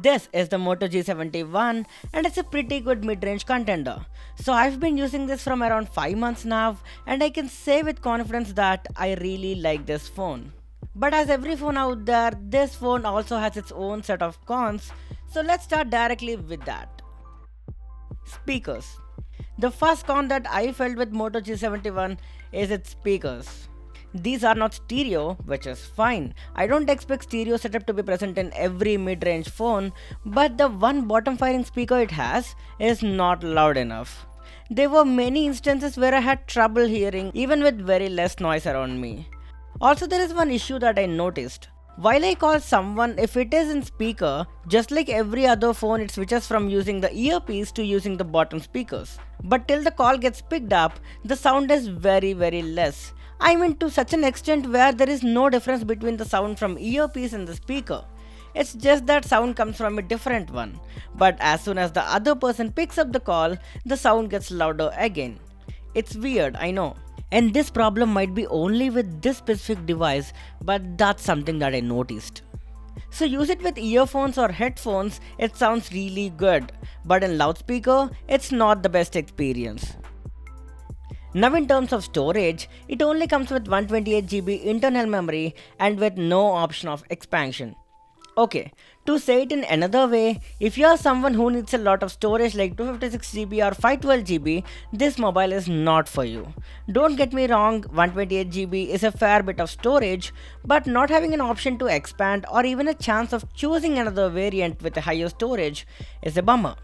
This is the Moto G71 and it's a pretty good mid-range contender. So I've been using this from around 5 months now and I can say with confidence that I really like this phone. But as every phone out there, this phone also has its own set of cons, so let's start directly with that. Speakers. The first con that I felt with Moto G71 is its speakers. These are not stereo, which is fine. I don't expect stereo setup to be present in every mid-range phone, but the one bottom firing speaker it has is not loud enough. There were many instances where I had trouble hearing even with very less noise around me. Also, there is one issue that I noticed. While I call someone, if it is in speaker, just like every other phone, it switches from using the earpiece to using the bottom speakers. But till the call gets picked up, the sound is very less. I mean, to such an extent where there is no difference between the sound from earpiece and the speaker. It's just that sound comes from a different one. But as soon as the other person picks up the call, the sound gets louder again. It's weird, I know. And this problem might be only with this specific device, but that's something that I noticed. So use it with earphones or headphones, it sounds really good. But in loudspeaker, it's not the best experience. Now in terms of storage, it only comes with 128GB internal memory and with no option of expansion. Okay, to say it in another way, if you are someone who needs a lot of storage like 256GB or 512GB, this mobile is not for you. Don't get me wrong, 128GB is a fair bit of storage, but not having an option to expand or even a chance of choosing another variant with a higher storage is a bummer.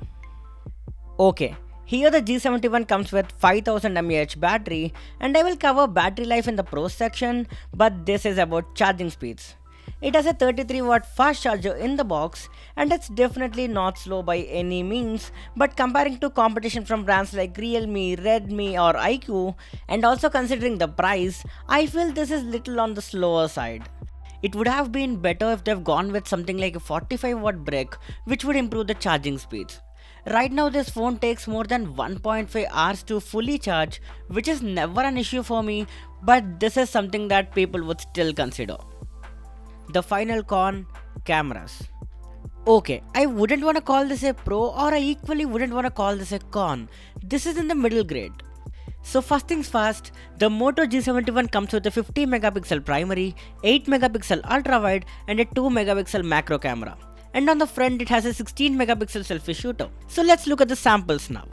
Okay. Here the G71 comes with 5000 mAh battery and I will cover battery life in the pros section, but this is about charging speeds. It has a 33W fast charger in the box and it's definitely not slow by any means, but comparing to competition from brands like Realme, Redmi or iQOO and also considering the price, I feel this is little on the slower side. It would have been better if they've gone with something like a 45W brick which would improve the charging speeds. Right now this phone takes more than 1.5 hours to fully charge, which is never an issue for me, but this is something that people would still consider. The final con, cameras. Okay, I wouldn't want to call this a pro or I equally wouldn't want to call this a con. This is in the middle grade. So first things first, the Moto G71 comes with a 50 megapixel primary, 8 megapixel ultra wide and a 2 megapixel macro camera. And on the front it has a 16 megapixel selfie shooter. So let's look at the samples now.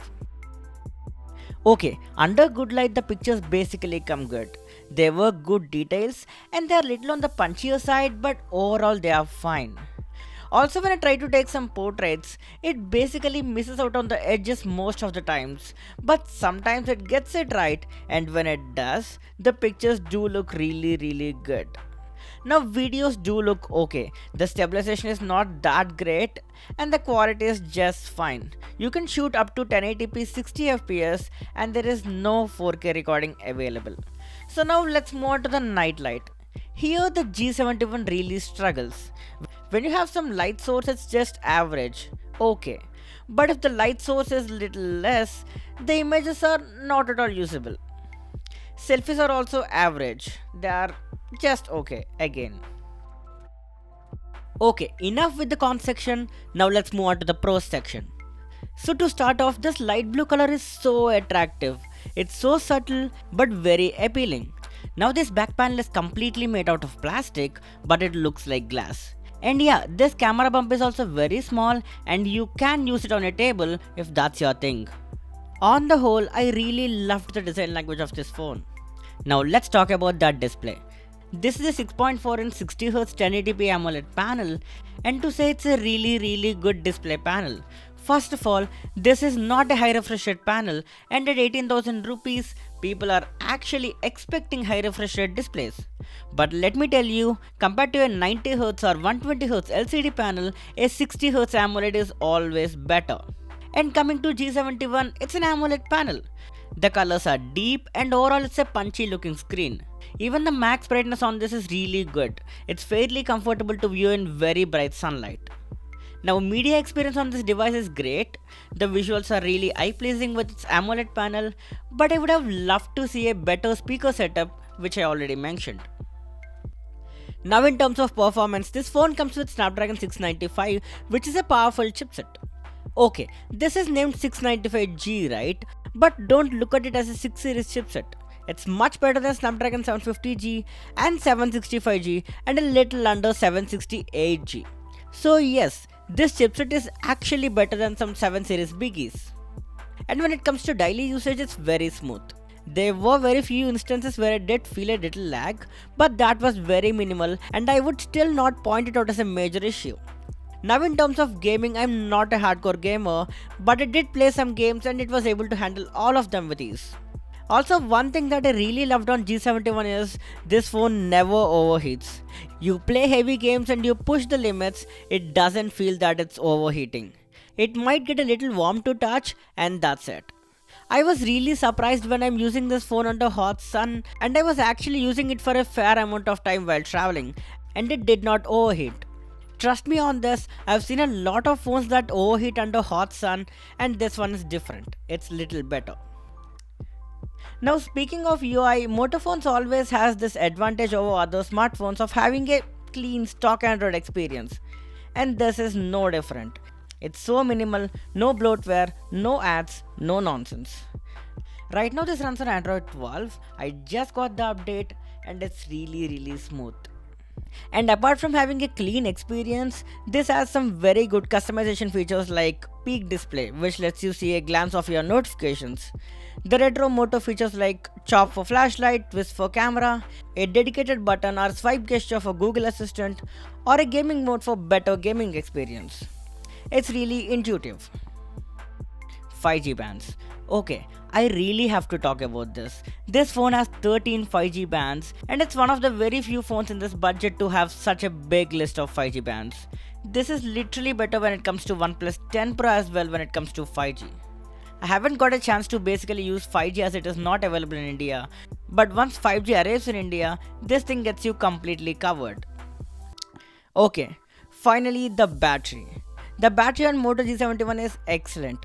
Okay, under good light the pictures basically come good. They were good details and they are little on the punchier side, but overall they are fine. Also when I try to take some portraits, it basically misses out on the edges most of the times, but sometimes it gets it right, and when it does, the pictures do look really good. Now videos do look okay, the stabilization is not that great and the quality is just fine. You can shoot up to 1080p 60fps and there is no 4K recording available. So now let's move on to the night light. Here the G71 really struggles. When you have some light source it's just average, okay. But if the light source is little less, the images are not at all usable. Selfies are also average, they are just okay again. Okay, enough with the cons section, now let's move on to the pros section. So to start off, this light blue color is so attractive. It's so subtle but very appealing. Now this back panel is completely made out of plastic, but it looks like glass. And yeah, this camera bump is also very small and you can use it on a table if that's your thing. On the whole, I really loved the design language of this phone. Now let's talk about that display. This is a 6.4 inch 60Hz 1080p AMOLED panel, and to say it's a really good display panel. First of all, this is not a high refresh rate panel, and at 18,000 rupees, people are actually expecting high refresh rate displays. But let me tell you, compared to a 90Hz or 120Hz LCD panel, a 60Hz AMOLED is always better. And coming to G71, it's an AMOLED panel. The colors are deep and overall it's a punchy looking screen. Even the max brightness on this is really good. It's fairly comfortable to view in very bright sunlight. Now media experience on this device is great. The visuals are really eye pleasing with its AMOLED panel, but I would have loved to see a better speaker setup, which I already mentioned. Now in terms of performance, this phone comes with Snapdragon 695, which is a powerful chipset. Okay, this is named 695G, right? But don't look at it as a 6 series chipset. It's much better than Snapdragon 750G and 765G and a little under 768G. So yes, this chipset is actually better than some 7 series biggies. And when it comes to daily usage, it's very smooth. There were very few instances where I did feel a little lag, but that was very minimal and I would still not point it out as a major issue. Now in terms of gaming, I'm not a hardcore gamer, but I did play some games and it was able to handle all of them with ease. Also, one thing that I really loved on G71 is this phone never overheats. You play heavy games and you push the limits, it doesn't feel that it's overheating. It might get a little warm to touch and that's it. I was really surprised when I'm using this phone under hot sun, and I was actually using it for a fair amount of time while traveling, and it did not overheat. Trust me on this, I've seen a lot of phones that overheat under hot sun, and this one is different. It's little better. Now speaking of UI, Moto phones always has this advantage over other smartphones of having a clean stock Android experience, and this is no different. It's so minimal, no bloatware, no ads, no nonsense. Right now this runs on Android 12. I just got the update and it's really smooth. And apart from having a clean experience, this has some very good customization features like peak display, which lets you see a glance of your notifications. The retro Moto features like chop for flashlight, twist for camera, a dedicated button or swipe gesture for Google Assistant, or a gaming mode for better gaming experience. It's really intuitive. 5G bands. Okay, I really have to talk about this. This phone has 13 5G bands and it's one of the very few phones in this budget to have such a big list of 5G bands. This is literally better when it comes to OnePlus 10 Pro as well when it comes to 5G. I haven't got a chance to basically use 5G as it is not available in India, but once 5G arrives in India, this thing gets you completely covered. Okay, finally the battery. The battery on Moto G71 is excellent.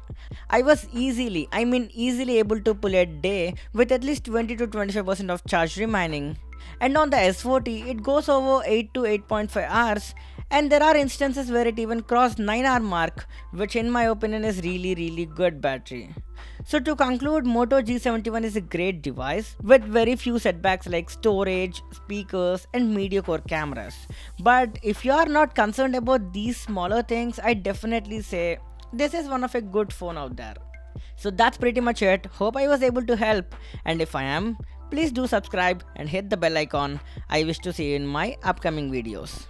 I was easily able to pull a day with at least 20 to 25% of charge remaining. And on the S40, it goes over 8 to 8.5 hours, and there are instances where it even crossed 9-hour mark, which in my opinion is really good battery. So to conclude, Moto G71 is a great device with very few setbacks like storage, speakers and mediocre cameras. But if you are not concerned about these smaller things, I definitely say this is one of a good phone out there. So that's pretty much it. Hope I was able to help, and if I am, please do subscribe and hit the bell icon. I wish to see you in my upcoming videos.